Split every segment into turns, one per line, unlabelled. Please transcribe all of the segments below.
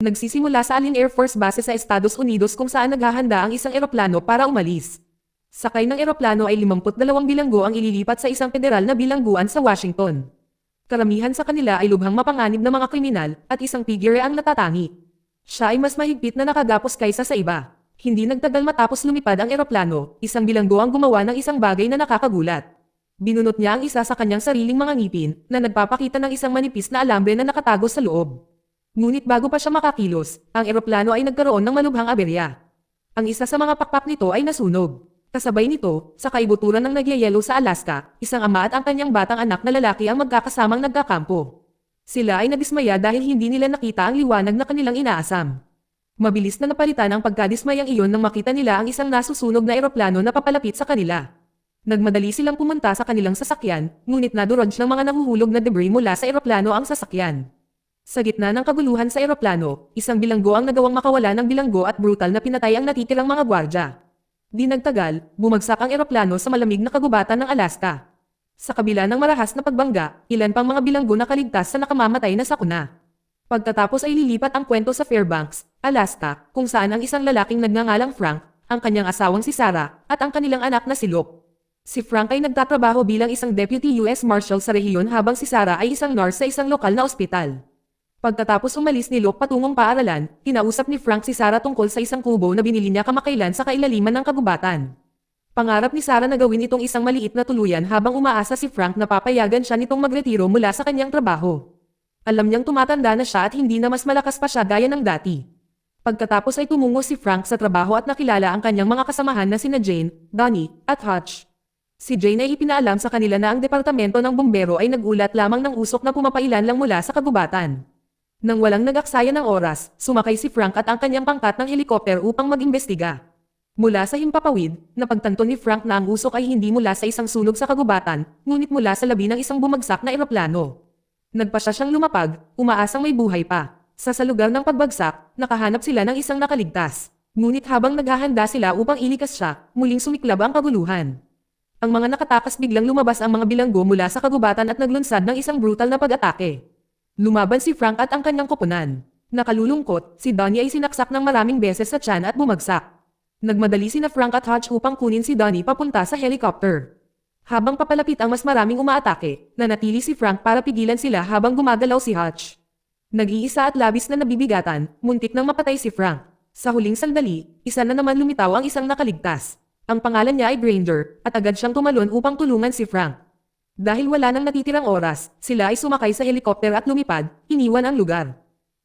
Nagsisimula sa Allen Air Force Base sa Estados Unidos kung saan naghahanda ang isang eroplano para umalis. Sakay ng eroplano ay 52 bilanggo ang ililipat sa isang federal na bilangguan sa Washington. Karamihan sa kanila ay lubhang mapanganib na mga kriminal at isang figure ang natatangi. Siya ay mas mahigpit na nakagapos kaysa sa iba. Hindi nagtagal matapos lumipad ang eroplano, isang bilanggo ang gumawa ng isang bagay na nakakagulat. Binunot niya ang isa sa kanyang sariling mga ngipin na nagpapakita ng isang manipis na alambre na nakatago sa loob. Ngunit bago pa siya makakilos, ang eroplano ay nagkaroon ng malubhang aberya. Ang isa sa mga pakpak nito ay nasunog. Kasabay nito, sa kaibuturan ng nagyayelo sa Alaska, isang ama at ang kanyang batang anak na lalaki ang magkakasamang nagkakampo. Sila ay nadismaya dahil hindi nila nakita ang liwanag na kanilang inaasam. Mabilis na napalitan ang pagkadismayang iyon nang makita nila ang isang nasusunog na eroplano na papalapit sa kanila. Nagmadali silang pumunta sa kanilang sasakyan, ngunit nadurog ng mga nahuhulog na debris mula sa eroplano ang sasakyan. Sa gitna ng kaguluhan sa eroplano, isang bilanggo ang nagawang makawala ng bilanggo at brutal na pinatay ang natitirang mga gwardya. Di nagtagal, bumagsak ang eroplano sa malamig na kagubatan ng Alaska. Sa kabila ng marahas na pagbangga, ilan pang mga bilanggo nakaligtas sa nakamamatay na sakuna. Pagkatapos ay lilipat ang kwento sa Fairbanks, Alaska, kung saan ang isang lalaking nagngangalang Frank, ang kanyang asawang si Sarah, at ang kanilang anak na si Luke. Si Frank ay nagtatrabaho bilang isang Deputy U.S. Marshal sa rehiyon habang si Sarah ay isang nurse sa isang lokal na ospital. Pagkatapos umalis ni Luke patungong paaralan, kinausap ni Frank si Sarah tungkol sa isang kubo na binili niya kamakailan sa kailaliman ng kagubatan. Pangarap ni Sarah na gawin itong isang maliit na tuluyan habang umaasa si Frank na papayagan siya nitong magretiro mula sa kanyang trabaho. Alam niyang tumatanda na siya at hindi na mas malakas pa siya gaya ng dati. Pagkatapos ay tumungo si Frank sa trabaho at nakilala ang kanyang mga kasamahan na sina Jane, Donnie, at Hutch. Si Jane ay ipinaalam sa kanila na ang departamento ng bumbero ay nagulat lamang ng usok na pumapailan lang mula sa kagubatan. Nang walang nag-aksaya ng oras, sumakay si Frank at ang kanyang pangkat ng helikopter upang mag-imbestiga. Mula sa himpapawid, napagtanto ni Frank na ang usok ay hindi mula sa isang sunog sa kagubatan, ngunit mula sa labi ng isang bumagsak na eroplano. Nagpasya siyang lumapag, umaasang may buhay pa. Sa lugar ng pagbagsak, nakahanap sila ng isang nakaligtas. Ngunit habang naghahanda sila upang ilikas siya, muling sumiklab ang kaguluhan. Ang mga nakatakas biglang lumabas ang mga bilanggo mula sa kagubatan at naglunsad ng isang brutal na pag-atake. Lumaban si Frank at ang kanyang koponan. Nakalulungkot, si Donnie ay sinaksak ng maraming beses sa tiyan at bumagsak. Nagmadali sina Frank at Hutch upang kunin si Donnie papunta sa helicopter. Habang papalapit ang mas maraming umaatake, nanatili si Frank para pigilan sila habang gumagalaw si Hutch. Nag-iisa at labis na nabibigatan, muntik nang mapatay si Frank. Sa huling sandali, isa na naman lumitaw ang isang nakaligtas. Ang pangalan niya ay Granger, at agad siyang tumalon upang tulungan si Frank. Dahil wala nang natitirang oras, sila ay sumakay sa helikopter at lumipad, iniwan ang lugar.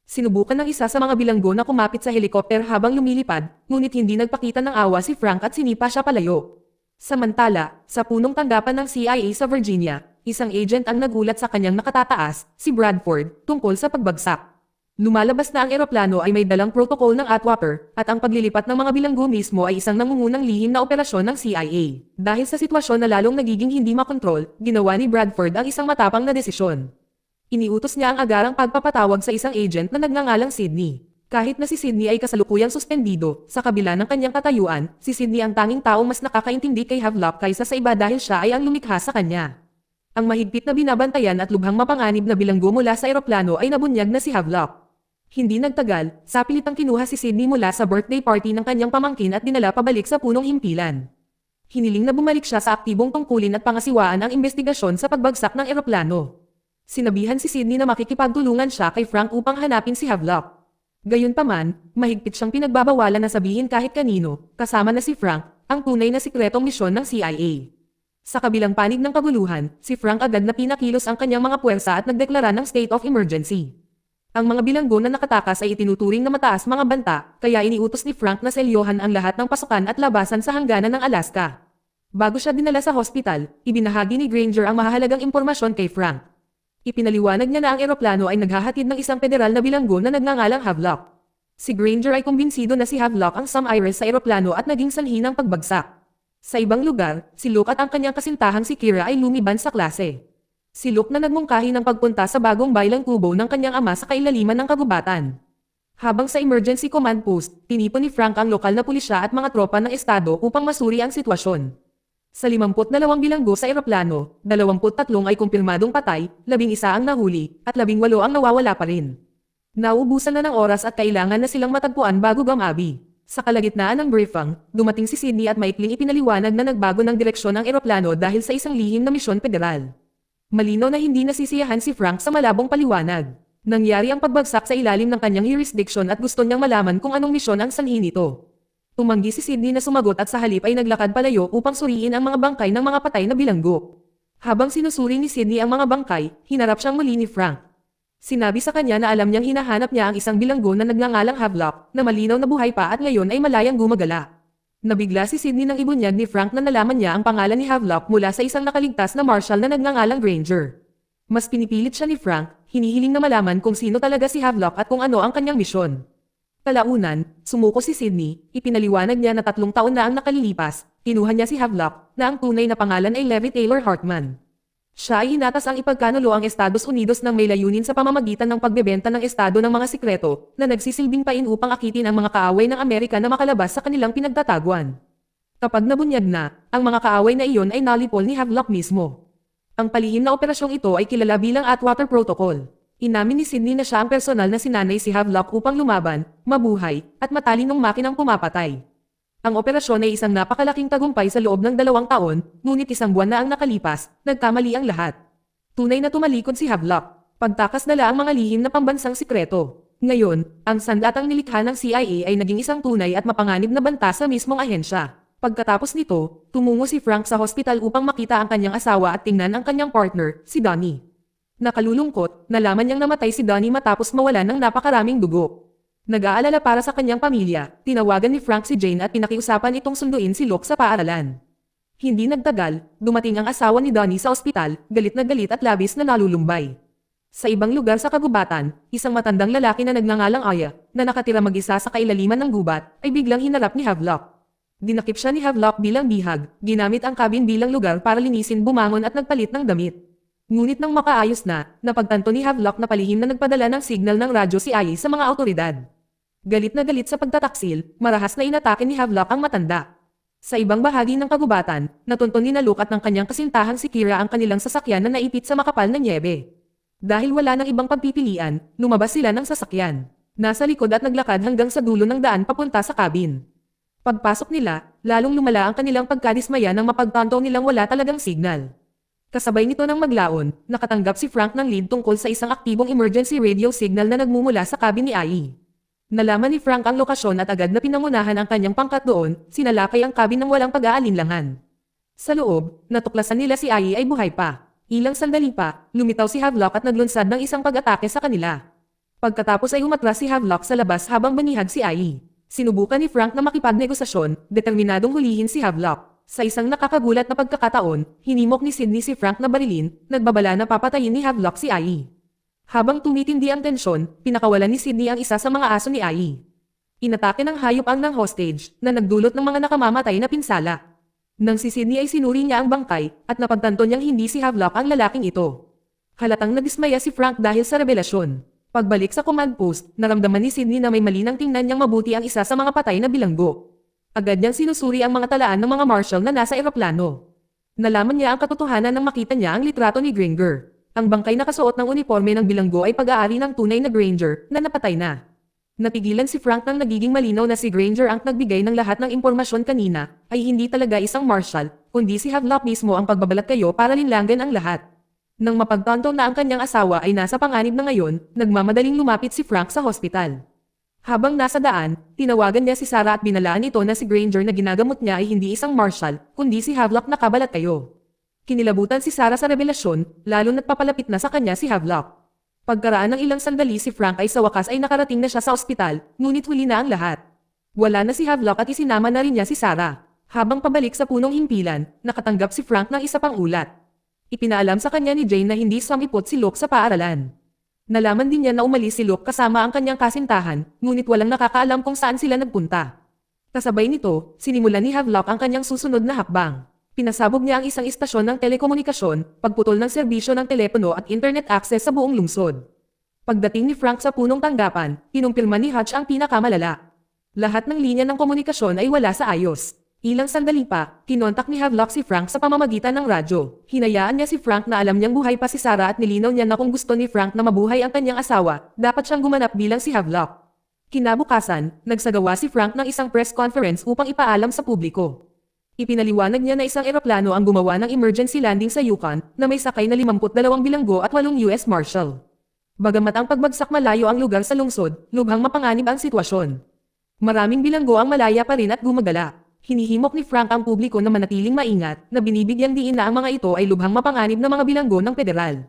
Sinubukan ng isa sa mga bilanggo na kumapit sa helikopter habang lumilipad, ngunit hindi nagpakita ng awa si Frank at sinipa siya palayo. Samantala, sa punong tanggapan ng CIA sa Virginia, isang agent ang nagulat sa kanyang nakatataas, si Bradford, tungkol sa pagbagsak. Lumalabas na ang eroplano ay may dalang protocol ng Atwater, at ang paglilipat ng mga bilanggo mismo ay isang nangungunang lihim na operasyon ng CIA. Dahil sa sitwasyon na lalong nagiging hindi makontrol, ginawa ni Bradford ang isang matapang na desisyon. Iniutos niya ang agarang pagpapatawag sa isang agent na nagngangalang Sidney. Kahit na si Sidney ay kasalukuyang suspendido, sa kabila ng kanyang katayuan, si Sidney ang tanging taong mas nakakaintindi kay Havelock kaysa sa iba dahil siya ay ang lumikha sa kanya. Ang mahigpit na binabantayan at lubhang mapanganib na bilanggo mula sa eroplano ay nabunyag na si Havelock. Hindi nagtagal, sapilitang kinuha si Sidney mula sa birthday party ng kanyang pamangkin at dinala pabalik sa punong himpilan. Hiniling na bumalik siya sa aktibong tungkulin at pangasiwaan ang investigasyon sa pagbagsak ng eroplano. Sinabihan si Sidney na makikipagtulungan siya kay Frank upang hanapin si Havelock. Gayunpaman, mahigpit siyang pinagbabawalan na sabihin kahit kanino, kasama na si Frank, ang tunay na sikretong misyon ng CIA. Sa kabilang panig ng kaguluhan, si Frank agad na pinakilos ang kanyang mga puwersa at nagdeklara ng state of emergency. Ang mga bilanggo na nakatakas ay itinuturing na mataas mga banta, kaya iniutos ni Frank na selyohan ang lahat ng pasukan at labasan sa hangganan ng Alaska. Bago siya dinala sa hospital, ibinahagi ni Granger ang mahahalagang impormasyon kay Frank. Ipinaliwanag niya na ang eroplano ay naghahatid ng isang federal na bilanggo na nagngangalang Havelock. Si Granger ay kumbinsido na si Havelock ang sum-iris sa eroplano at naging sanhi ng pagbagsak. Sa ibang lugar, si Luke at ang kanyang kasintahang si Kira ay lumiban sa klase. Si Luke na nagmungkahi ng pagpunta sa bagong baylang kubo ng kanyang ama sa kailaliman ng kagubatan. Habang sa emergency command post, tinipon ni Frank ang lokal na pulisya at mga tropa ng estado upang masuri ang sitwasyon. Sa 52 bilanggo sa eroplano, 23 ay kumpirmadong patay, 11 ang nahuli, at 18 ang nawawala pa rin. Nauubusan na ng oras at kailangan na silang matagpuan bago gumabi. Sa kalagitnaan ng briefing, dumating si Sydney at maikling ipinaliwanag na nagbago ng direksyon ang eroplano dahil sa isang lihim na misyon federal. Malinaw na hindi nasisiyahan si Frank sa malabong paliwanag. Nangyari ang pagbagsak sa ilalim ng kanyang jurisdiction at gusto niyang malaman kung anong misyon ang sanhi nito. Tumanggi si Sydney na sumagot at sa halip ay naglakad palayo upang suriin ang mga bangkay ng mga patay na bilanggo. Habang sinusuri ni Sydney ang mga bangkay, hinarap siyang muli ni Frank. Sinabi sa kanya na alam niyang hinahanap niya ang isang bilanggo na nagngangalang Havelock, na malinaw na buhay pa at ngayon ay malayang gumagala. Nabigla si Sydney nang ibunyag ni Frank na nalaman niya ang pangalan ni Havelock mula sa isang nakaligtas na marshal na nagngangalang Granger. Mas pinipilit siya ni Frank, hinihiling na malaman kung sino talaga si Havelock at kung ano ang kanyang misyon. Kalaunan, sumuko si Sydney, ipinaliwanag niya na 3 taon na ang nakalilipas, kinuha niya si Havelock, na ang tunay na pangalan ay Levi Taylor Hartman. Siya ay hinatas ang ipagkanulo ang Estados Unidos ng may layunin sa pamamagitan ng pagbebenta ng estado ng mga sikreto, na nagsisilbing pain upang akitin ang mga kaaway ng Amerika na makalabas sa kanilang pinagtataguan. Kapag nabunyag na, ang mga kaaway na iyon ay nalipol ni Havelock mismo. Ang palihim na operasyong ito ay kilala bilang Atwater Protocol. Inamin ni Sydney na siya ang personal na sinanay si Havelock upang lumaban, mabuhay, at matalinong makinang pumapatay. Ang operasyon ay isang napakalaking tagumpay sa loob ng 2 taon, ngunit 1 buwan na ang nakalipas, nagkamali ang lahat. Tunay na tumalikod si Havelock. Pagtakas dala ang mga lihim na pambansang sikreto. Ngayon, ang sandatang nilikha ng CIA ay naging isang tunay at mapanganib na banta sa mismong ahensya. Pagkatapos nito, tumungo si Frank sa hospital upang makita ang kanyang asawa at tingnan ang kanyang partner, si Donnie. Nakalulungkot, nalaman niyang namatay si Donnie matapos mawalan ng napakaraming dugo. Nag-aalala para sa kanyang pamilya, tinawagan ni Frank si Jane at pinakiusapan itong sunduin si Luke sa paaralan. Hindi nagtagal, dumating ang asawa ni Donnie sa ospital, galit na galit at labis na nalulumbay. Sa ibang lugar sa kagubatan, isang matandang lalaki na nagngangalang Aya, na nakatira mag-isa sa kailaliman ng gubat, ay biglang hinarap ni Havelock. Dinakip siya ni Havelock bilang bihag, ginamit ang cabin bilang lugar para linisin, bumangon at nagpalit ng damit. Ngunit nang makaayos na, napagtanto ni Havelock na palihim na nagpadala ng signal ng radyo si Aya sa mga awtoridad. Galit na galit sa pagtataksil, marahas na inatake ni Havelock ang matanda. Sa ibang bahagi ng kagubatan, natunton ni Luke at ng kanyang kasintahang si Kira ang kanilang sasakyan na naipit sa makapal na nyebe. Dahil wala ng ibang pagpipilian, lumabas sila ng sasakyan. Nasa likod at naglakad hanggang sa dulo ng daan papunta sa cabin. Pagpasok nila, lalong lumala ang kanilang pagkadismaya nang mapagtanto nilang wala talagang signal. Kasabay nito ng maglaon, nakatanggap si Frank ng lead tungkol sa isang aktibong emergency radio signal na nagmumula sa cabin ni Aya. Nalaman ni Frank ang lokasyon at agad na pinangunahan ang kanyang pangkat doon, sinalakay ang cabin ng walang pag-aalinlangan. Sa loob, natuklasan nila si Aya ay buhay pa. Ilang sandali pa, lumitaw si Havelock at naglunsad ng isang pag-atake sa kanila. Pagkatapos ay umatras si Havelock sa labas habang banihag si Aya. Sinubukan ni Frank na makipagnegosasyon, determinadong hulihin si Havelock. Sa isang nakakagulat na pagkakataon, hinimok ni Sydney si Frank na barilin, nagbabala na papatayin ni Havelock si Aya. Habang tumitindi ang tensyon, pinakawalan ni Sydney ang isa sa mga aso ni Aya. Inatake ng hayop ang ng hostage, na nagdulot ng mga nakamamatay na pinsala. Nang si Sydney ay sinuri niya ang bangkay, at napagtanto niyang hindi si Havelock ang lalaking ito. Halatang nadismaya si Frank dahil sa revelasyon. Pagbalik sa command post, naramdaman ni Sydney na may mali nang tingnan niyang mabuti ang isa sa mga patay na bilanggo. Agad niyang sinusuri ang mga talaan ng mga marshal na nasa eroplano. Nalaman niya ang katotohanan nang makita niya ang litrato ni Granger. Ang bangkay na kasuot ng uniforme ng bilanggo ay pag-aari ng tunay na Granger, na napatay na. Natigilan si Frank nang nagiging malinaw na si Granger ang nagbigay ng lahat ng impormasyon kanina, ay hindi talaga isang marshal, kundi si Havelock mismo ang pagbabalat kayo para linlangan ang lahat. Nang mapagtanto na ang kanyang asawa ay nasa panganib na ngayon, nagmamadaling lumapit si Frank sa hospital. Habang nasa daan, tinawagan niya si Sarah at binalaan ito na si Granger na ginagamot niya ay hindi isang marshal, kundi si Havelock na kabalat kayo. Kinilabutan si Sarah sa revelasyon, lalo na't papalapit na sa kanya si Havelock. Pagkaraan ng ilang sandali si Frank ay sa wakas ay nakarating na siya sa ospital, ngunit huli na ang lahat. Wala na si Havelock at isinama na rin niya si Sarah. Habang pabalik sa punong himpilan, nakatanggap si Frank ng isa pang ulat. Ipinaalam sa kanya ni Jane na hindi sumipot si Luke sa paaralan. Nalaman din niya na umalis si Luke kasama ang kanyang kasintahan, ngunit walang nakakaalam kung saan sila nagpunta. Kasabay nito, sinimulan ni Havelock ang kanyang susunod na hakbang. Pinasabog niya ang isang istasyon ng telekomunikasyon, pagputol ng serbisyo ng telepono at internet access sa buong lungsod. Pagdating ni Frank sa punong tanggapan, kinumpirma ni Hutch ang pinakamalala. Lahat ng linya ng komunikasyon ay wala sa ayos. Ilang sandali pa, kinontak ni Havelock si Frank sa pamamagitan ng radyo. Hinayaan niya si Frank na alam niyang buhay pa si Sarah at nilinaw niya na kung gusto ni Frank na mabuhay ang kanyang asawa, dapat siyang gumanap bilang si Havelock. Kinabukasan, nagsagawa si Frank ng isang press conference upang ipaalam sa publiko. Ipinaliwanag niya na isang eroplano ang gumawa ng emergency landing sa Yukon na may sakay na 52 bilanggo at 8 US Marshal. Bagamat ang pagbagsak malayo ang lugar sa lungsod, lubhang mapanganib ang sitwasyon. Maraming bilanggo ang malaya pa rin at gumagala. Hinihimok ni Frank ang publiko na manatiling maingat, na binibigyang diin na ang mga ito ay lubhang mapanganib na mga bilanggo ng federal.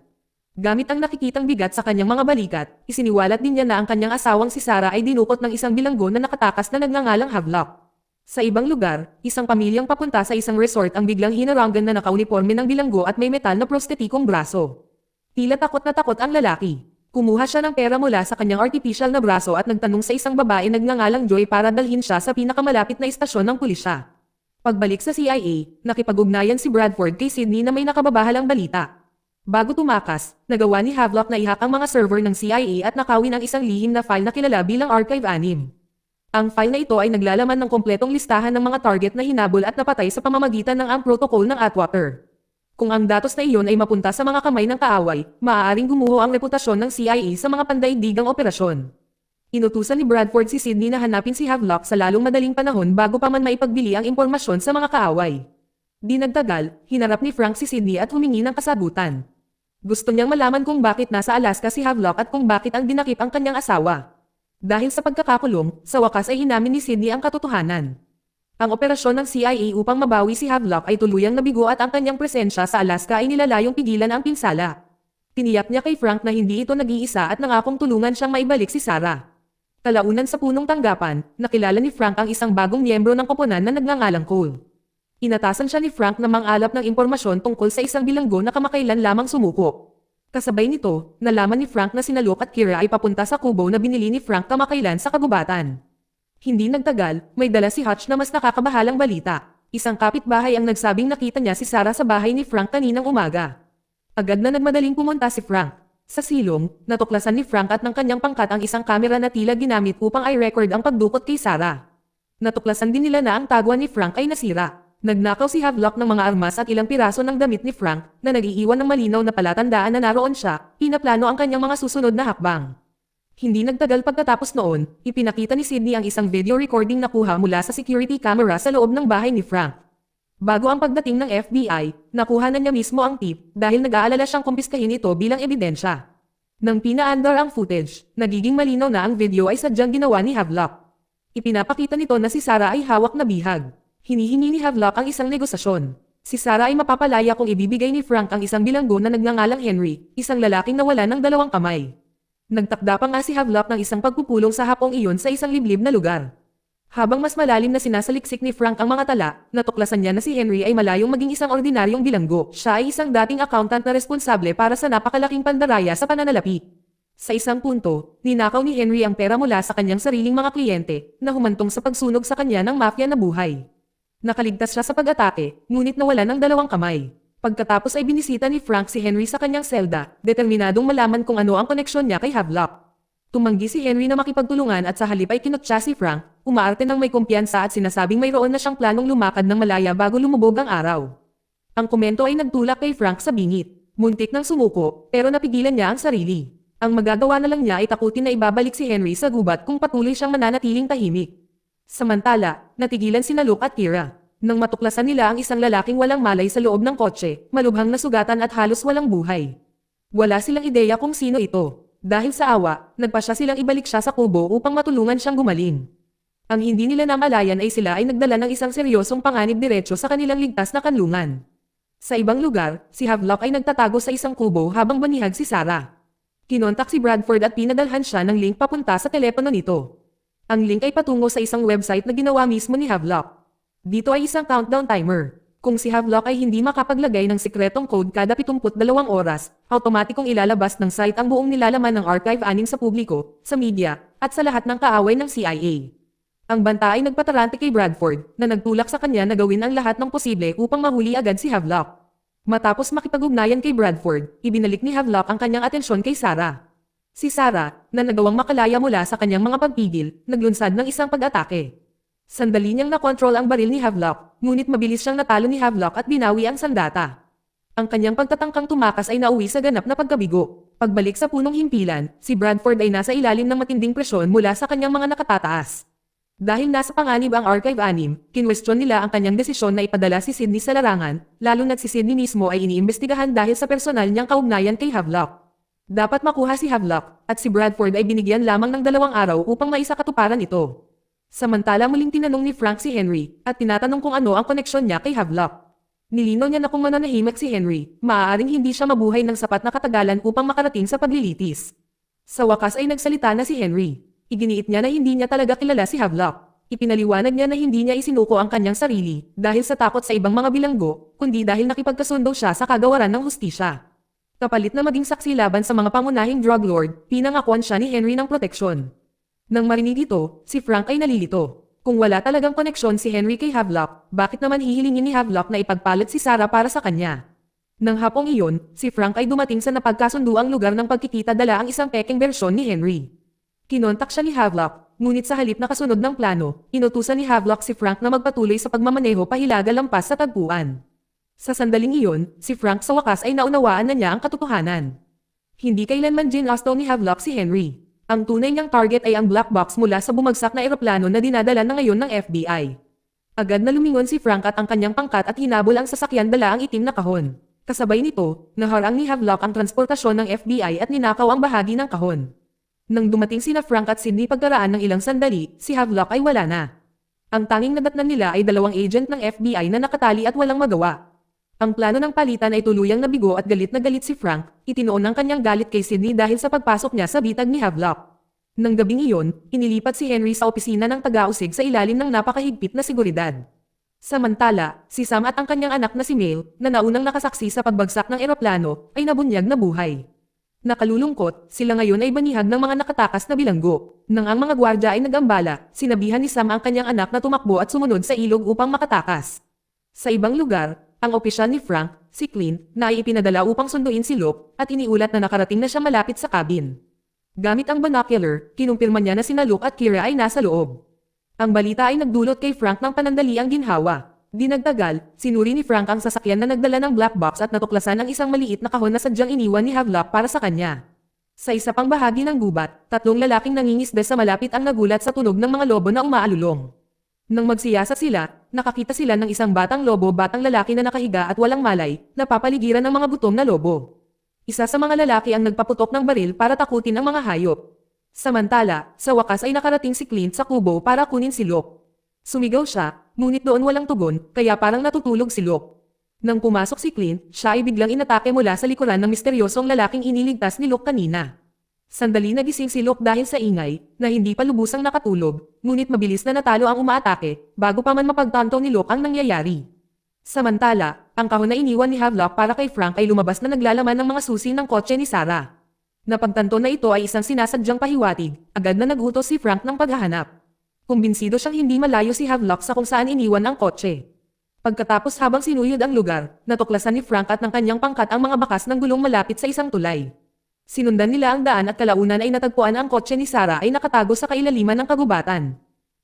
Gamit ang nakikitang bigat sa kanyang mga balikat, isiniwalat din niya na ang kanyang asawang si Sarah ay dinukot ng isang bilanggo na nakatakas na nagngangalang Havelock. Sa ibang lugar, isang pamilyang papunta sa isang resort ang biglang hinarangan na nakauniforme ng bilanggo at may metal na prostetikong braso. Tila takot na takot ang lalaki. Kumuha siya ng pera mula sa kanyang artificial na braso at nagtanong sa isang babae nagngangalang Joy para dalhin siya sa pinakamalapit na istasyon ng pulisya. Pagbalik sa CIA, nakipag-ugnayan si Bradford kay Sydney na may nakababahalang balita. Bago tumakas, nagawa ni Havelock na i-hack ang mga server ng CIA at nakawin ang isang lihim na file na kilala bilang Archive-6. Ang file na ito ay naglalaman ng kompletong listahan ng mga target na hinabol at napatay sa pamamagitan ng protocol ng Atwater. Kung ang datos na iyon ay mapunta sa mga kamay ng kaaway, maaaring gumuho ang reputasyon ng CIA sa mga pandaigdigang operasyon. Inutusan ni Bradford si Sydney na hanapin si Havelock sa lalong madaling panahon bago pa man maipagbili ang impormasyon sa mga kaaway. Di nagtagal, hinarap ni Frank si Sydney at humingi ng kasagutan. Gusto niyang malaman kung bakit nasa Alaska si Havelock at kung bakit ang dinakip ang kanyang asawa. Dahil sa pagkakakulong, sa wakas ay hinamin ni Sydney ang katotohanan. Ang operasyon ng CIA upang mabawi si Havelock ay tuluyang nabigo at ang kanyang presensya sa Alaska ay nilalayong pigilan ang pinsala. Tiniyak niya kay Frank na hindi ito nag-iisa at nangakong tulungan siyang maibalik si Sarah. Kalaunan sa punong tanggapan, nakilala ni Frank ang isang bagong miyembro ng koponan na nagngangalang Cole. Inatasan siya ni Frank na mangalap ng impormasyon tungkol sa isang bilanggo na kamakailan lamang sumuko. Kasabay nito, nalaman ni Frank na sina Luke at Kira ay papunta sa kubo na binili ni Frank kamakailan sa kagubatan. Hindi nagtagal, may dala si Hutch na mas nakakabahalang balita. Isang kapitbahay ang nagsabing nakita niya si Sarah sa bahay ni Frank kaninang umaga. Agad na nagmadaling pumunta si Frank. Sa silong, natuklasan ni Frank at ng kanyang pangkat ang isang kamera na tila ginamit upang i-record ang pagdukot kay Sarah. Natuklasan din nila na ang tagwan ni Frank ay nasira. Nagnakaw si Havelock ng mga armas at ilang piraso ng damit ni Frank na nag-iiwan ng malinaw na palatandaan na naroon siya, pinaplano ang kanyang mga susunod na hakbang. Hindi nagtagal pagkatapos noon, ipinakita ni Sydney ang isang video recording na kuha mula sa security camera sa loob ng bahay ni Frank. Bago ang pagdating ng FBI, nakuha na niya mismo ang tip dahil nag-aalala siyang kumpiskahin ito bilang ebidensya. Nang pinaandar ang footage, nagiging malinaw na ang video ay sadyang ginawa ni Havelock. Ipinapakita nito na si Sarah ay hawak na bihag. Hinihingi ni Havelock ang isang negosasyon. Si Sarah ay mapapalaya kung ibibigay ni Frank ang isang bilanggo na nagngangalang Henry, isang lalaking nawala ng 2 kamay. Nagtakda pa nga si Havelock ng isang pagpupulong sa hapong iyon sa isang liblib na lugar. Habang mas malalim na sinasaliksik ni Frank ang mga tala, natuklasan niya na si Henry ay malayong maging isang ordinaryong bilanggo. Siya ay isang dating accountant na responsable para sa napakalaking pandaraya sa pananalapi. Sa isang punto, ninakaw ni Henry ang pera mula sa kanyang sariling mga kliyente, na humantong sa pagsunog sa kanya ng mafia na buhay. Nakaligtas siya sa pag-atake, ngunit nawala ng 2 kamay. Pagkatapos ay binisita ni Frank si Henry sa kanyang selda, determinadong malaman kung ano ang koneksyon niya kay Havelock. Tumanggi si Henry na makipagtulungan at sa halip ay kinutya si Frank, umaarte ng may kumpiyansa at sinasabing mayroon na siyang planong lumakad ng malaya bago lumubog ang araw. Ang komento ay nagtulak kay Frank sa bingit. Muntik nang sumuko, pero napigilan niya ang sarili. Ang magagawa na lang niya ay takutin na ibabalik si Henry sa gubat kung patuloy siyang mananatiling tahimik. Samantala, natigilan sina Luke at Kira. Nang matuklasan nila ang isang lalaking walang malay sa loob ng kotse, malubhang nasugatan at halos walang buhay. Wala silang ideya kung sino ito. Dahil sa awa, nagpasya silang ibalik siya sa kubo upang matulungan siyang gumaling. Ang hindi nila namalayan ay sila ay nagdala ng isang seryosong panganib diretso sa kanilang ligtas na kanlungan. Sa ibang lugar, si Havelock ay nagtatago sa isang kubo habang banihag si Sarah. Kinontak si Bradford at pinadalhan siya ng link papunta sa telepono nito. Ang link ay patungo sa isang website na ginawa mismo ni Havelock. Dito ay isang countdown timer. Kung si Havelock ay hindi makapaglagay ng sikretong code kada 72 oras, automatikong ilalabas ng site ang buong nilalaman ng Archive-6 sa publiko, sa media, at sa lahat ng kaaway ng CIA. Ang banta ay nagpatarante kay Bradford, na nagtulak sa kanya na gawin ang lahat ng posible upang mahuli agad si Havelock. Matapos makipag-ugnayan kay Bradford, ibinalik ni Havelock ang kanyang atensyon kay Sarah. Si Sarah, na nagawang makalaya mula sa kanyang mga pagpigil, naglunsad ng isang pag-atake. Sandali niyang nakontrol ang baril ni Havelock, ngunit mabilis siyang natalo ni Havelock at binawi ang sandata. Ang kanyang pagtatangkang tumakas ay nauwi sa ganap na pagkabigo. Pagbalik sa punong himpilan, si Bradford ay nasa ilalim ng matinding presyon mula sa kanyang mga nakatataas. Dahil nasa panganib ang Archive 6, kinwestiyon nila ang kanyang desisyon na ipadala si Sydney sa larangan, lalo na't si Sydney mismo ay iniimbestigahan dahil sa personal niyang kaugnayan kay Havelock. Dapat makuha si Havelock, at si Bradford ay binigyan lamang ng 2 araw upang maisakatuparan ito. Samantala muling tinanong ni Frank si Henry, at tinatanong kung ano ang koneksyon niya kay Havelock. Nilinaw niya na kung mananahimik si Henry, maaaring hindi siya mabuhay ng sapat na katagalan upang makarating sa paglilitis. Sa wakas ay nagsalita na si Henry. Iginiit niya na hindi niya talaga kilala si Havelock. Ipinaliwanag niya na hindi niya isinuko ang kanyang sarili dahil sa takot sa ibang mga bilanggo, kundi dahil nakipagkasundo siya sa kagawaran ng hustisya. Kapalit na maging saksi laban sa mga pangunahing drug lord, pinangakuan siya ni Henry ng proteksyon. Nang marinig ito, si Frank ay nalilito. Kung wala talagang koneksyon si Henry kay Havelock, bakit naman hihilingin ni Havelock na ipagpalit si Sarah para sa kanya? Nang hapong iyon, si Frank ay dumating sa napagkasunduang lugar ng pagkikita dala ang isang pekeng bersyon ni Henry. Kinontak siya ni Havelock, ngunit sa halip na kasunod ng plano, inutusan ni Havelock si Frank na magpatuloy sa pagmamaneho pahilaga lampas sa tagpuan. Sa sandaling iyon, si Frank sa wakas ay naunawaan na niya ang katotohanan. Hindi kailanman ginasto ni Havelock si Henry. Ang tunay niyang target ay ang black box mula sa bumagsak na eroplano na dinadala na ngayon ng FBI. Agad na lumingon si Frank at ang kanyang pangkat at hinabol ang sasakyan dala ang itim na kahon. Kasabay nito, naharang ni Havelock ang transportasyon ng FBI at ninakaw ang bahagi ng kahon. Nang dumating sina Frank at Sydney pagkaraan ng ilang sandali, si Havelock ay wala na. Ang tanging nadatnan nila ay 2 agent ng FBI na nakatali at walang magawa. Ang plano ng palitan ay tuluyang nabigo at galit na galit si Frank, itinoon ng kanyang galit kay Sydney dahil sa pagpasok niya sa bitag ni Havelock. Nang gabing iyon, inilipat si Henry sa opisina ng taga-usig sa ilalim ng napakahigpit na seguridad. Samantala, si Sam at ang kanyang anak na si Mel, na naunang nakasaksi sa pagbagsak ng eroplano, ay nabunyag na buhay. Nakalulungkot, sila ngayon ay banihag ng mga nakatakas na bilanggo. Nang ang mga gwardya ay nagambala, sinabihan ni Sam ang kanyang anak na tumakbo at sumunod sa ilog upang makatakas. Sa ibang lugar, ang opisyal ni Frank, si Clint, na ay ipinadala upang sunduin si Luke, at iniulat na nakarating na siya malapit sa cabin. Gamit ang binocular, kinumpirma niya na sina Luke at Kira ay nasa loob. Ang balita ay nagdulot kay Frank ng panandaliang ginhawa. Di nagtagal, sinuri ni Frank ang sasakyan na nagdala ng black box at natuklasan ang isang maliit na kahon na sadyang iniwan ni Havelock para sa kanya. Sa isa pang bahagi ng gubat, 3 lalaking nangingisda sa malapit ang nagulat sa tunog ng mga lobo na umaalulong. Nang magsiyasat sila, nakakita sila ng isang batang lalaki na nakahiga at walang malay, napapaligiran ng mga gutom na lobo. Isa sa mga lalaki ang nagpaputok ng baril para takutin ang mga hayop. Samantala, sa wakas ay nakarating si Clint sa kubo para kunin si Luke. Sumigaw siya, ngunit doon walang tugon, kaya parang natutulog si Luke. Nang pumasok si Clint, siya ay biglang inatake mula sa likuran ng misteryosong lalaking iniligtas ni Luke kanina. Sandali nagising si Luke dahil sa ingay, na hindi pa lubusang nakatulog, ngunit mabilis na natalo ang umaatake, bago pa man mapagtanto ni Luke ang nangyayari. Samantala, ang kahon na iniwan ni Havelock para kay Frank ay lumabas na naglalaman ng mga susi ng kotse ni Sarah. Napagtanto na ito ay isang sinasadyang pahiwatig, agad na nagutos si Frank ng paghahanap. Kumbinsido siyang hindi malayo si Havelock sa kung saan iniwan ang kotse. Pagkatapos habang sinuyod ang lugar, natuklasan ni Frank at ng kanyang pangkat ang mga bakas ng gulong malapit sa isang tulay. Sinundan nila ang daan at kalaunan ay natagpuan ang kotse ni Sarah ay nakatago sa kailaliman ng kagubatan.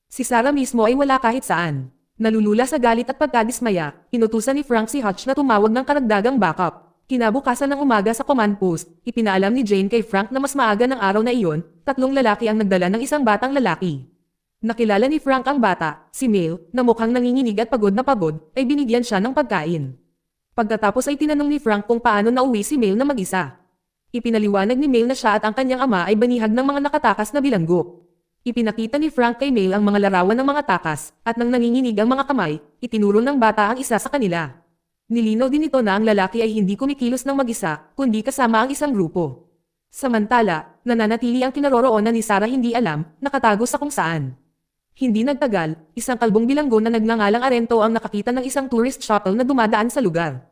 Si Sarah mismo ay wala kahit saan. Nalulula sa galit at pagkadismaya, inutusan ni Frank si Hutch na tumawag ng karagdagang backup. Kinabukasan ng umaga sa command post, ipinaalam ni Jane kay Frank na mas maaga ng araw na iyon, 3 lalaki ang nagdala ng isang batang lalaki. Nakilala ni Frank ang bata, si Mel, na mukhang nanginginig at pagod na pagod, ay binigyan siya ng pagkain. Pagkatapos ay tinanong ni Frank kung paano nauwi si Mel na mag-isa. Ipinaliwanag ni Mel na siya at ang kanyang ama ay banihag ng mga nakatakas na bilanggo. Ipinakita ni Frank kay Mel ang mga larawan ng mga takas, at nang nanginginig ang mga kamay, itinuro ng bata ang isa sa kanila. Nilinaw din ito na ang lalaki ay hindi kumikilos ng mag-isa, kundi kasama ang isang grupo. Samantala, nananatili ang kinaroroonan ni Sarah hindi alam, nakatago sa kung saan. Hindi nagtagal, isang kalbong bilanggo na nagngangalang Arento ang nakakita ng isang tourist shuttle na dumadaan sa lugar.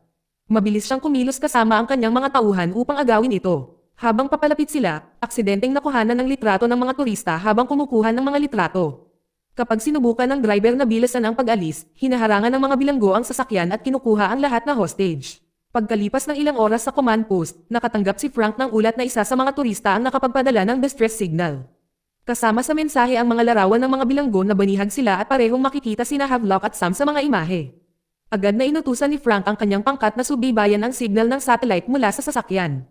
Mabilis siyang kumilos kasama ang kanyang mga tauhan upang agawin ito. Habang papalapit sila, aksidenteng nakuhanan ng litrato ng mga turista habang kumukuha ng mga litrato. Kapag sinubukan ng driver na bilisan ang pag-alis, hinaharangan ng mga bilanggo ang sasakyan at kinukuha ang lahat na hostage. Pagkalipas ng ilang oras sa command post, nakatanggap si Frank ng ulat na isa sa mga turista ang nakapagpadala ng distress signal. Kasama sa mensahe ang mga larawan ng mga bilanggo na banihag sila at parehong makikita sina Havelock at Sam sa mga imahe. Agad na inutusan ni Frank ang kanyang pangkat na subaybayan ang signal ng satellite mula sa sasakyan.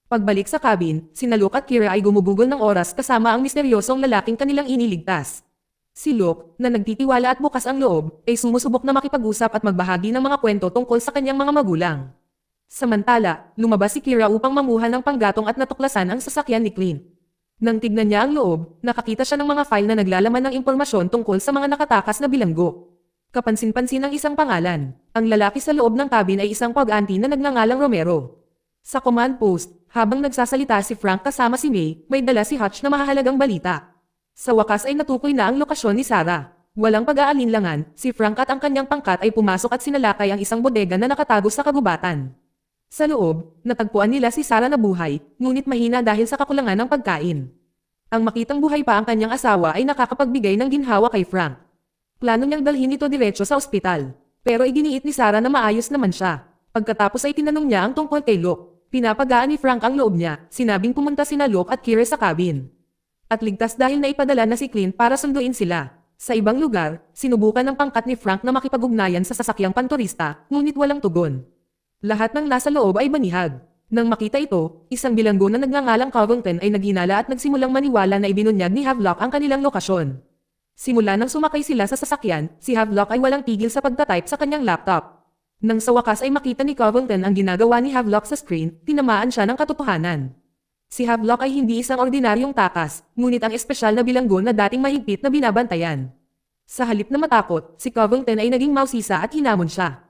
Pagbalik sa cabin, sina Luke at Kira ay gumugugol ng oras kasama ang misteryosong lalaking kanilang iniligtas. Si Luke, na nagtitiwala at bukas ang loob, ay sumusubok na makipag-usap at magbahagi ng mga kwento tungkol sa kanyang mga magulang. Samantala, lumabas si Kira upang manguha ng panggatong at natuklasan ang sasakyan ni Clint. Nang tignan niya ang loob, nakakita siya ng mga file na naglalaman ng impormasyon tungkol sa mga nakatakas na bilanggo. Kapansin-pansin ang isang pangalan. Ang lalaki sa loob ng cabin ay isang pag-anti na nagngangalang Romero. Sa command post, habang nagsasalita si Frank kasama si May, may dala si Hutch na mahahalagang balita. Sa wakas ay natukoy na ang lokasyon ni Sarah. Walang pag-aalinlangan, si Frank at ang kanyang pangkat ay pumasok at sinalakay ang isang bodega na nakatago sa kagubatan. Sa loob, natagpuan nila si Sarah na buhay, ngunit mahina dahil sa kakulangan ng pagkain. Ang makitang buhay pa ang kanyang asawa ay nakakapagbigay ng ginhawa kay Frank. Plano niyang dalhin ito diretso sa ospital. Pero iginiit ni Sarah na maayos naman siya. Pagkatapos ay tinanong niya ang tungkol kay Luke. Pinapagaan ni Frank ang loob niya, sinabing pumunta sina Luke at Kira sa cabin. At ligtas dahil naipadala na si Clint para sunduin sila. Sa ibang lugar, sinubukan ng pangkat ni Frank na makipag-ugnayan sa sasakyang panturista, ngunit walang tugon. Lahat ng nasa loob ay banihag. Nang makita ito, isang bilanggo na nagngangalang Covington ay naghinala at nagsimulang maniwala na ibinunyag ni Havelock ang kanilang lokasyon. Simula nang sumakay sila sa sasakyan, si Havelock ay walang tigil sa pagtatype sa kanyang laptop. Nang sa wakas ay makita ni Covington ang ginagawa ni Havelock sa screen, tinamaan siya ng katotohanan. Si Havelock ay hindi isang ordinaryong takas, ngunit ang espesyal na bilanggo na dating mahigpit na binabantayan. Sa halip na matakot, si Covington ay naging mausisa at hinamon siya.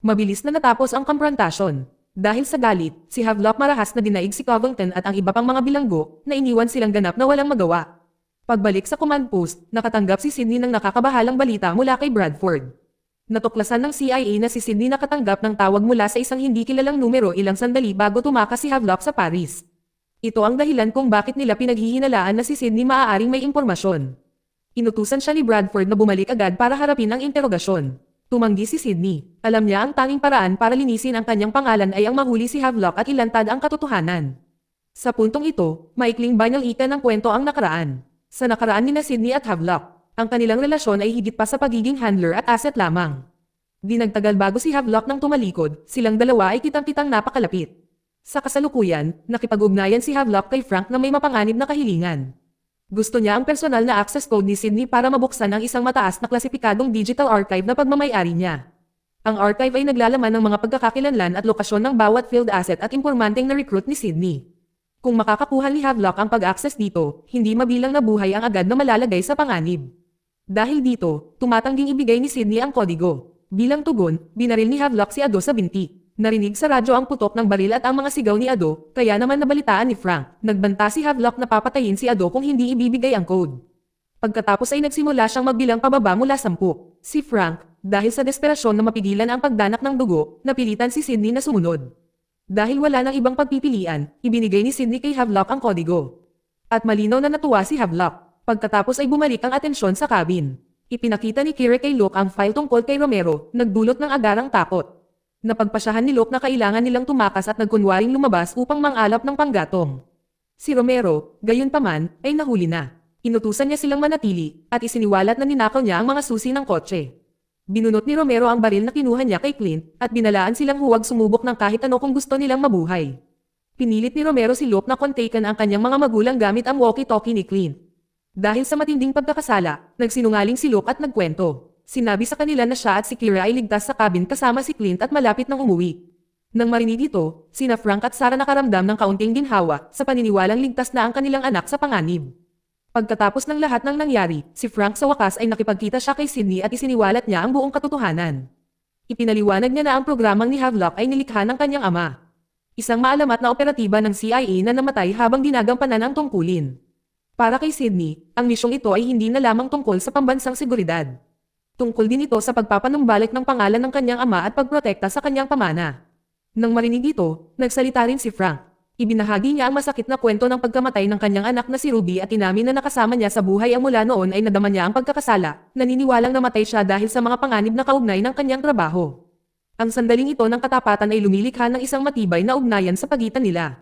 Mabilis na natapos ang komprontasyon. Dahil sa galit, si Havelock marahas na dinaig si Covington at ang iba pang mga bilanggo na iniwan silang ganap na walang magawa. Pagbalik sa command post, nakatanggap si Sydney ng nakakabahalang balita mula kay Bradford. Natuklasan ng CIA na si Sydney nakatanggap ng tawag mula sa isang hindi kilalang numero ilang sandali bago tumakas si Havelock sa Paris. Ito ang dahilan kung bakit nila pinaghihinalaan na si Sydney maaaring may impormasyon. Inutusan siya ni Bradford na bumalik agad para harapin ang interogasyon. Tumanggi si Sydney. Alam niya ang tanging paraan para linisin ang kanyang pangalan ay ang mahuli si Havelock at ilantad ang katotohanan. Sa puntong ito, maikling banal-ika ng kwento ang nakaraan. Sa nakaraan ni Sydney at Havelock, ang kanilang relasyon ay higit pa sa pagiging handler at asset lamang. Di nagtagal bago si Havelock nang tumalikod, silang dalawa ay kitang-kitang napakalapit. Sa kasalukuyan, nakipag-ugnayan si Havelock kay Frank na may mapanganib na kahilingan. Gusto niya ang personal na access code ni Sydney para mabuksan ang isang mataas na klasipikadong digital archive na pagmamay-ari niya. Ang archive ay naglalaman ng mga pagkakakilanlan at lokasyon ng bawat field asset at impormanteng na-recruit ni Sydney. Kung makakakuha ni Havelock ang pag-access dito, hindi mabilang na buhay ang agad na malalagay sa panganib. Dahil dito, tumatangging ibigay ni Sydney ang kodigo. Bilang tugon, binaril ni Havelock si Ado sa binti. Narinig sa radyo ang putok ng baril at ang mga sigaw ni Ado, kaya naman nabalitaan ni Frank. Nagbanta si Havelock na papatayin si Ado kung hindi ibibigay ang code. Pagkatapos ay nagsimula siyang magbilang pababa mula 10. Si Frank, dahil sa desperasyon na mapigilan ang pagdanak ng dugo, napilitan si Sydney na sumunod. Dahil wala nang ibang pagpipilian, ibinigay ni Sydney kay Havelock ang kodigo. At malinaw na natuwa si Havelock. Pagkatapos ay bumalik ang atensyon sa cabin. Ipinakita ni Kira kay Luke ang file tungkol kay Romero, nagdulot ng agarang takot. Napagpasyahan ni Luke na kailangan nilang tumakas at nagkunwaring lumabas upang mangalap ng panggatong. Si Romero, gayunpaman, ay nahuli na. Inutusan niya silang manatili, at isiniwalat na ninakaw niya ang mga susi ng kotse. Binunot ni Romero ang baril na kinuha niya kay Clint, at binalaan silang huwag sumubok ng kahit ano kung gusto nilang mabuhay. Pinilit ni Romero si Luke na kontaken ang kanyang mga magulang gamit ang walkie-talkie ni Clint. Dahil sa matinding pagkakasala, nagsinungaling si Luke at nagkwento. Sinabi sa kanila na siya at si Kira ay ligtas sa cabin kasama si Clint at malapit nang umuwi. Nang marinig ito, sina Frank at Sarah nakaramdam ng kaunting ginhawa sa paniniwalang ligtas na ang kanilang anak sa panganib. Pagkatapos ng lahat ng nangyari, si Frank sa wakas ay nakipagkita siya kay Sydney at isiniwalat niya ang buong katotohanan. Ipinaliwanag niya na ang programang ni Havelock ay nilikha ng kanyang ama. Isang maalamat na operatiba ng CIA na namatay habang ginagampanan ang tungkulin. Para kay Sydney, ang misyong ito ay hindi na lamang tungkol sa pambansang seguridad. Tungkol din ito sa pagpapanumbalik ng pangalan ng kanyang ama at pagprotekta sa kanyang pamana. Nang marinig ito, nagsalita rin si Frank. Ibinahagi niya ang masakit na kwento ng pagkamatay ng kanyang anak na si Ruby at inamin na nakasama niya sa buhay ang mula noon ay nadama niya ang pagkakasala, naniniwalang namatay siya dahil sa mga panganib na kaugnay ng kanyang trabaho. Ang sandaling ito ng katapatan ay lumilikha ng isang matibay na ugnayan sa pagitan nila.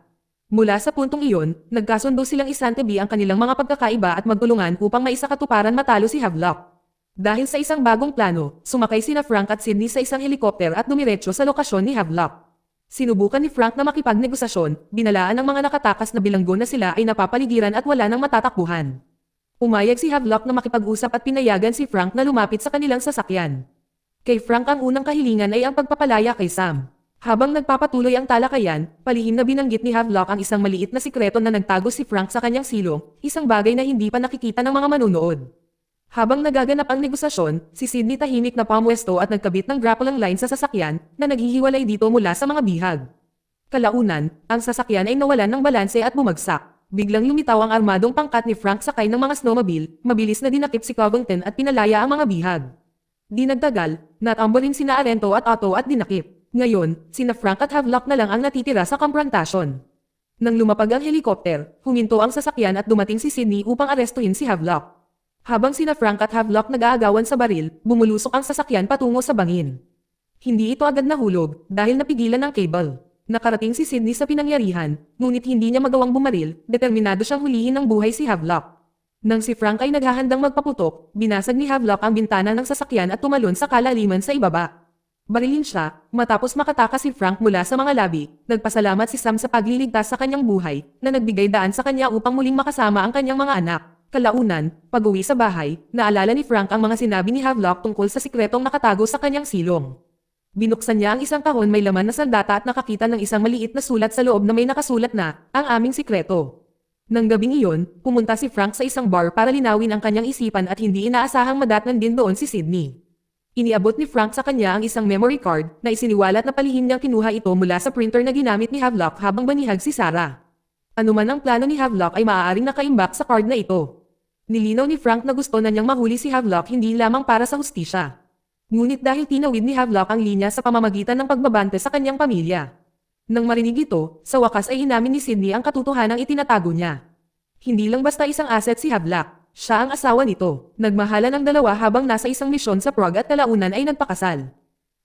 Mula sa puntong iyon, nagkasundo silang isantabi ang kanilang mga pagkakaiba at magtulungan upang maisakatuparan matalo si Havelock. Dahil sa isang bagong plano, sumakay sina Frank at Sydney sa isang helikopter at dumiretso sa lokasyon ni Havelock. Sinubukan ni Frank na makipagnegosasyon, binalaan ng mga nakatakas na bilanggo na sila ay napapaligiran at wala nang matatakbuhan. Umayag si Havelock na makipag-usap at pinayagan si Frank na lumapit sa kanilang sasakyan. Kay Frank ang unang kahilingan ay ang pagpapalaya kay Sam. Habang nagpapatuloy ang talakayan, palihim na binanggit ni Havelock ang isang maliit na sikreto na nagtago si Frank sa kanyang silong, isang bagay na hindi pa nakikita ng mga manunood. Habang nagaganap ang negosasyon, si Sydney tahimik na pamwesto at nagkabit ng grappling line sa sasakyan na naghihiwalay dito mula sa mga bihag. Kalaunan, ang sasakyan ay nawalan ng balanse at bumagsak. Biglang lumitaw ang armadong pangkat ni Frank sakay ng mga snowmobile, mabilis na dinakip si Covington at pinalaya ang mga bihag. Di nagtagal, natambo rin sina Arento at Otto at dinakip. Ngayon, sina Frank at Havelock na lang ang natitira sa komprontasyon. Nang lumapag ang helikopter, huminto ang sasakyan at dumating si Sydney upang arestuhin si Havelock. Habang sina Frank at Havelock nag-aagawan sa baril, bumulusok ang sasakyan patungo sa bangin. Hindi ito agad nahulog dahil napigilan ng cable. Nakarating si Sydney sa pinangyarihan, ngunit hindi niya magawang bumaril, determinado siyang hulihin ng buhay si Havelock. Nang si Frank ay naghahandang magpaputok, binasag ni Havelock ang bintana ng sasakyan at tumalon sa kalaliman sa ibaba. Barilin siya, matapos makatakas si Frank mula sa mga labi, nagpasalamat si Sam sa pagliligtas sa kanyang buhay, na nagbigay daan sa kanya upang muling makasama ang kanyang mga anak. Kalaunan, pag-uwi sa bahay, naalala ni Frank ang mga sinabi ni Havelock tungkol sa sikretong nakatago sa kanyang silong. Binuksan niya ang isang kahon may laman na sandata at nakakita ng isang maliit na sulat sa loob na may nakasulat na, "Ang aming sikreto." Nang gabing iyon, pumunta si Frank sa isang bar para linawin ang kanyang isipan at hindi inaasahang madatnan din doon si Sydney. Iniabot ni Frank sa kanya ang isang memory card na isiniwalat na palihim niyang kinuha ito mula sa printer na ginamit ni Havelock habang banihag si Sarah. Anuman ang plano ni Havelock ay maaaring nakaimbak sa card na ito. Nilinaw ni Frank na gusto na niyang mahuli si Havelock hindi lamang para sa hustisya. Ngunit dahil tinawid ni Havelock ang linya sa pamamagitan ng pagbabante sa kanyang pamilya. Nang marinig ito, sa wakas ay inamin ni Sydney ang katotohanang itinatago niya. Hindi lang basta isang asset si Havelock. Siya ang asawa nito. Nagmahalan ang dalawa habang nasa isang misyon sa Prague at kalaunan ay nagpakasal.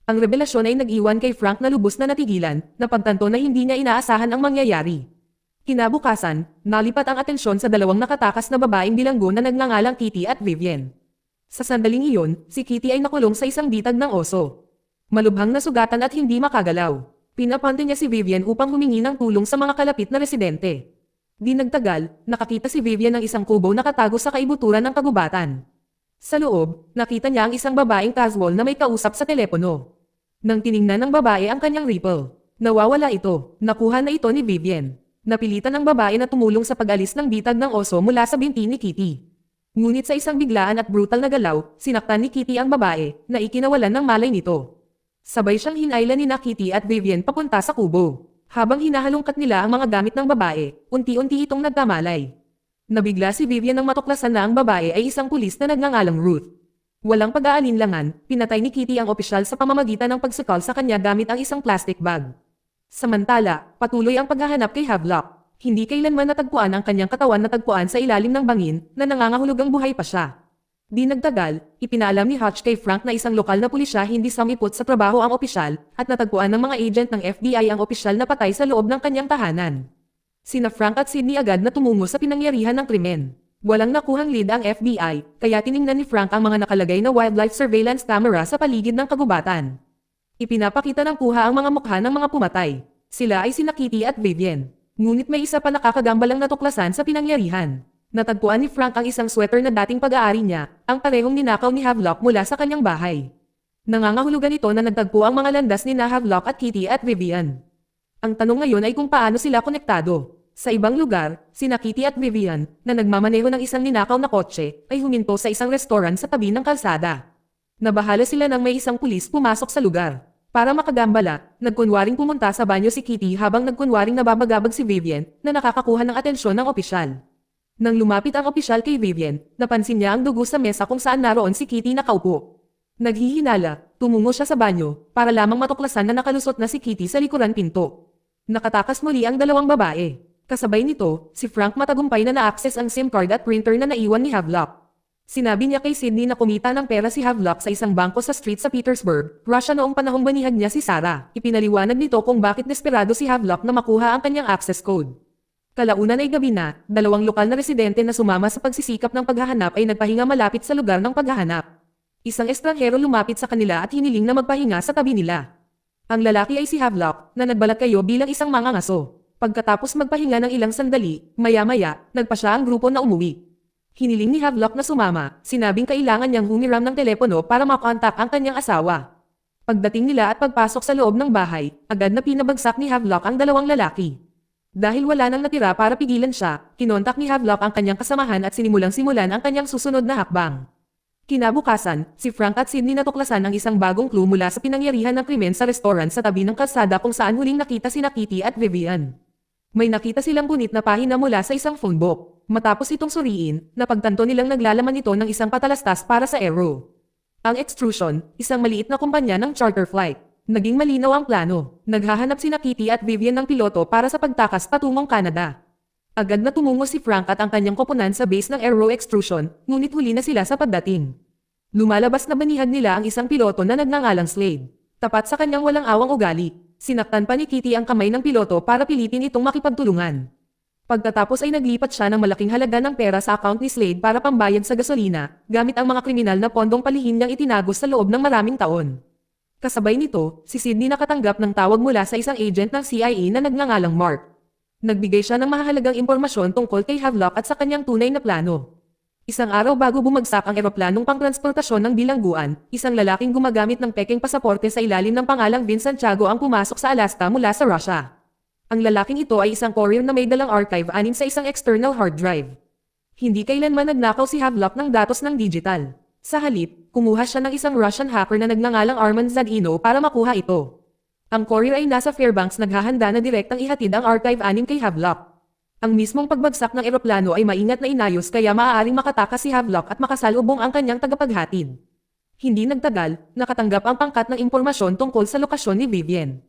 Ang revelasyon ay nag-iwan kay Frank na lubos na natigilan, na pagtanto na hindi niya inaasahan ang mangyayari. Kinabukasan, nalipat ang atensyon sa dalawang nakatakas na babaeng bilanggo na nagngangalang Kitty at Vivian. Sa sandaling iyon, si Kitty ay nakulong sa isang bitag ng oso. Malubhang nasugatan at hindi makagalaw. Pinapunta niya si Vivian upang humingi ng tulong sa mga kalapit na residente. Di nagtagal, nakakita si Vivian ng isang kubo na nakatago sa kaibuturan ng kagubatan. Sa loob, nakita niya ang isang babaeng casual na may kausap sa telepono. Nang tiningnan ng babae ang kanyang ripple, nawawala ito. Nakuha na ito ni Vivian. Napilitan ng babae na tumulong sa pag-alis ng bitag ng oso mula sa binti ni Kitty. Ngunit sa isang biglaan at brutal na galaw, sinaktan ni Kitty ang babae, na ikinawalan ng malay nito. Sabay siyang hinailan ni Kitty at Vivian papunta sa kubo. Habang hinahalungkat nila ang mga gamit ng babae, unti-unti itong nagkamalay. Nabigla si Vivian nang matuklasan na ang babae ay isang pulis na nagngangalang Ruth. Walang pag-aalinlangan, pinatay ni Kitty ang opisyal sa pamamagitan ng pagsukal sa kanya gamit ang isang plastic bag. Samantala, patuloy ang paghahanap kay Havelock. Hindi kailanman natagpuan ang kanyang katawan natagpuan sa ilalim ng bangin na nangangahulugang buhay pa siya. Di nagtagal, ipinaalam ni Hutch kay Frank na isang lokal na pulisya hindi samipot sa trabaho ang opisyal at natagpuan ng mga agent ng FBI ang opisyal na patay sa loob ng kanyang tahanan. Sina Frank at Sydney agad na tumungo sa pinangyarihan ng krimen. Walang nakuhang lead ang FBI, kaya tiningnan ni Frank ang mga nakalagay na wildlife surveillance camera sa paligid ng kagubatan. Ipinapakita ng kuha ang mga mukha ng mga pumatay. Sila ay sina Kitty at Vivian. Ngunit may isa pa nakakagambalang natuklasan sa pinangyarihan. Natagpuan ni Frank ang isang sweater na dating pag-aari niya, ang parehong ninakaw ni Havelock mula sa kanyang bahay. Nangangahulugan ito na nagtagpo ang mga landas ni Havelock at Kitty at Vivian. Ang tanong ngayon ay kung paano sila konektado. Sa ibang lugar, sina Kitty at Vivian, na nagmamaneho ng isang ninakaw na kotse, ay huminto sa isang restaurant sa tabi ng kalsada. Nabahala sila nang may isang pulis pumasok sa lugar. Para makagambala, nagkunwaring pumunta sa banyo si Kitty habang nagkunwaring nababagabag si Vivian na nakakakuha ng atensyon ng opisyal. Nang lumapit ang opisyal kay Vivian, napansin niya ang dugo sa mesa kung saan naroon si Kitty nakaupo. Naghihinala, tumungo siya sa banyo para lamang matuklasan na nakalusot na si Kitty sa likuran pinto. Nakatakas muli ang dalawang babae. Kasabay nito, si Frank matagumpay na na-access ang SIM card at printer na naiwan ni Havelock. Sinabi niya kay Sydney na kumita ng pera si Havelock sa isang bangko sa street sa Petersburg, Russia noong panahong banihag niya si Sarah. Ipinaliwanag nito kung bakit desperado si Havelock na makuha ang kanyang access code. Kalaunan ay gabi na, dalawang lokal na residente na sumama sa pagsisikap ng paghahanap ay nagpahinga malapit sa lugar ng paghahanap. Isang estranghero lumapit sa kanila at hiniling na magpahinga sa tabi nila. Ang lalaki ay si Havelock, na nagbalat kayo bilang isang mangangaso. Pagkatapos magpahinga ng ilang sandali, maya-maya, nagpa siya ang grupo na umuwi. Hiniling ni Havelock na sumama, sinabing kailangan niyang humiram ng telepono para makontak ang kanyang asawa. Pagdating nila at pagpasok sa loob ng bahay, agad na pinabagsak ni Havelock ang dalawang lalaki. Dahil wala nang natira para pigilan siya, kinontak ni Havelock ang kanyang kasamahan at sinimulang-simulan ang kanyang susunod na hakbang. Kinabukasan, si Frank at Sydney natuklasan ng isang bagong clue mula sa pinangyarihan ng krimen sa restaurant sa tabi ng kalsada kung saan huling nakita sina Kitty at Vivian. May nakita silang gunit na pahina mula sa isang phone book. Matapos itong suriin, napagtanto nilang naglalaman ito ng isang patalastas para sa Aero. Ang Extrusion, isang maliit na kumpanya ng charter flight. Naging malinaw ang plano. Naghahanap sina Kitty at Vivian ng piloto para sa pagtakas patungong Canada. Agad na tumungo si Frank at ang kanyang koponan sa base ng Aero Extrusion, ngunit huli na sila sa pagdating. Lumalabas na banihag nila ang isang piloto na nagngangalang Slade. Tapat sa kanyang walang awang ugali, sinaktan pa ni Kitty ang kamay ng piloto para pilitin itong makipagtulungan. Pagkatapos ay naglipat siya ng malaking halaga ng pera sa account ni Slade para pambayad sa gasolina, gamit ang mga kriminal na pondong palihim niyang itinagos sa loob ng maraming taon. Kasabay nito, si Sydney nakatanggap ng tawag mula sa isang agent ng CIA na nagngangalang Mark. Nagbigay siya ng mahalagang impormasyon tungkol kay Havelock at sa kanyang tunay na plano. Isang araw bago bumagsak ang eroplanong pangtransportasyon ng bilangguan, isang lalaking gumagamit ng pekeng pasaporte sa ilalim ng pangalang Vince Santiago ang pumasok sa Alaska mula sa Russia. Ang lalaking ito ay isang courier na may dalang archive anin sa isang external hard drive. Hindi kailanman nagnakaw si Havelock ng datos ng digital. Sa halip, kumuha siya ng isang Russian hacker na nagngangalang Arman Zadino para makuha ito. Ang courier ay nasa Fairbanks naghahanda na direktang ihatid ang archive anin kay Havelock. Ang mismong pagbagsak ng eroplano ay maingat na inayos kaya maaaring makatakas si Havelock at makasalubong ang kanyang tagapaghatid. Hindi nagtagal, nakatanggap ang pangkat ng impormasyon tungkol sa lokasyon ni Vivian.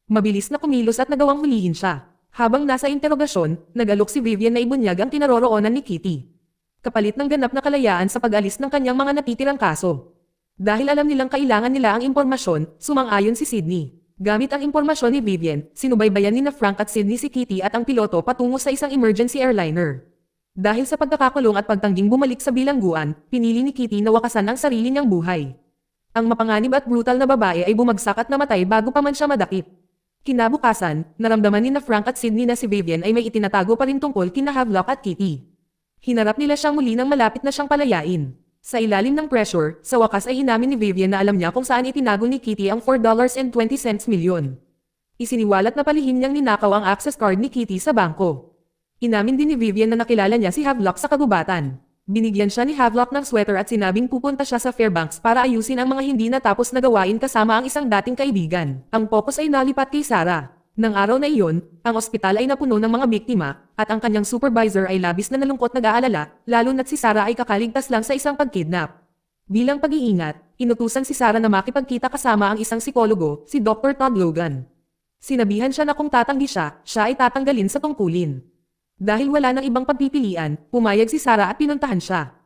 Mabilis na kumilos at nagawang hulihin siya. Habang nasa interogasyon, nag-alok si Vivian na ibunyag ang kinaroroonan ni Kitty. Kapalit ng ganap na kalayaan sa pag-alis ng kanyang mga natitirang kaso. Dahil alam nilang kailangan nila ang impormasyon, sumang-ayon si Sydney. Gamit ang impormasyon ni Vivian, sinubaybayan ni Frank at Sydney si Kitty at ang piloto patungo sa isang emergency airliner. Dahil sa pagkakakulong at pagtangging bumalik sa bilangguan, pinili ni Kitty na wakasan ang sarili niyang buhay. Ang mapanganib at brutal na babae ay bumagsak at namatay bago pa man siya madakip. Kinabukasan, naramdaman ni Frank at Sydney na si Vivian ay may itinatago pa rin tungkol kina Havelock at Kitty. Hinarap nila siyang muli nang malapit na siyang palayain. Sa ilalim ng pressure, sa wakas ay inamin ni Vivian na alam niya kung saan itinago ni Kitty ang $4.20 milyon. Isiniwalat na palihim niyang ninakaw ang access card ni Kitty sa bangko. Inamin din ni Vivian na nakilala niya si Havelock sa kagubatan. Binigyan siya ni Havelock ng sweater at sinabing pupunta siya sa Fairbanks para ayusin ang mga hindi natapos na gawain kasama ang isang dating kaibigan. Ang focus ay nalipat kay Sarah. Nang araw na iyon, ang ospital ay napuno ng mga biktima, at ang kanyang supervisor ay labis na nalungkot nag-aalala, lalo na't si Sarah ay kakaligtas lang sa isang pagkidnap. Bilang pag-iingat, inutusan si Sarah na makipagkita kasama ang isang psikologo, si Dr. Todd Logan. Sinabihan siya na kung tatanggi siya ay tatanggalin sa tungkulin. Dahil wala nang ibang pagpipilian, pumayag si Sarah at pinuntahan siya.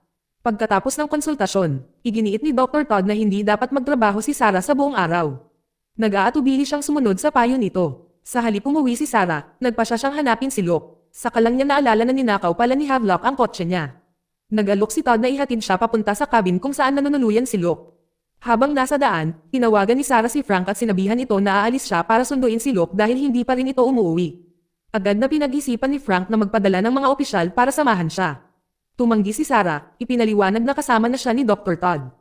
Pagkatapos ng konsultasyon, iginiit ni Dr. Todd na hindi dapat magtrabaho si Sarah sa buong araw. Nag-aatubili siyang sumunod sa payo nito. Sa halip umuwi si Sarah, nagpa siya siyang hanapin si Luke. Saka lang niya naalala na ninakaw pala ni Havelock ang kotse niya. Nag-alok si Todd na ihatid siya papunta sa cabin kung saan nanunuluyan si Luke. Habang nasa daan, tinawagan ni Sarah si Frank at sinabihan ito na aalis siya para sunduin si Luke dahil hindi pa rin ito umuwi. Agad na pinag-isipan ni Frank na magpadala ng mga opisyal para samahan siya. Tumanggi si Sarah, ipinaliwanag na kasama na siya ni Dr. Todd.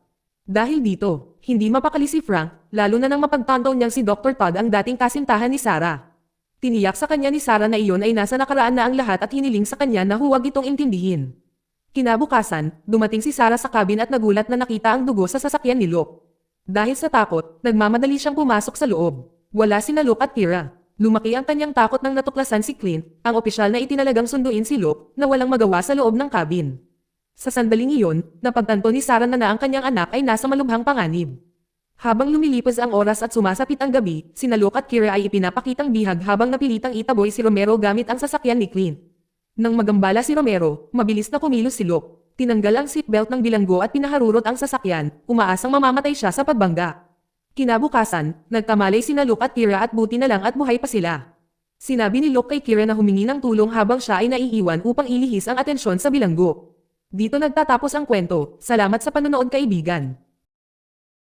Dahil dito, hindi mapakali si Frank, lalo na nang mapagtanto niyang si Dr. Todd ang dating kasintahan ni Sarah. Tiniyak sa kanya ni Sarah na iyon ay nasa nakaraan na ang lahat at hiniling sa kanya na huwag itong intindihin. Kinabukasan, dumating si Sarah sa cabin at nagulat na nakita ang dugo sa sasakyan ni Luke. Dahil sa takot, nagmamadali siyang pumasok sa loob. Wala sina Luke at Kira. Lumaki ang kanyang takot nang natuklasan si Clint, ang opisyal na itinalagang sunduin si Luke, na walang magawa sa loob ng cabin. Sa sandaling iyon, napagtanto ni Sarah na ang kanyang anak ay nasa malubhang panganib. Habang lumilipas ang oras at sumasapit ang gabi, sina Luke at Kira ay ipinapakitang bihag habang napilitang itaboy si Romero gamit ang sasakyan ni Clint. Nang magambala si Romero, mabilis na kumilos si Luke. Tinanggal ang seatbelt ng bilanggo at pinaharurot ang sasakyan, umaasang mamamatay siya sa pagbangga. Kinabukasan, nagkamalay sina Luke at Kira at buti na lang at buhay pa sila. Sinabi ni Luke kay Kira na humingi ng tulong habang siya ay naiiwan upang ilihis ang atensyon sa bilanggo. Dito nagtatapos ang kwento. Salamat sa panonood kaibigan.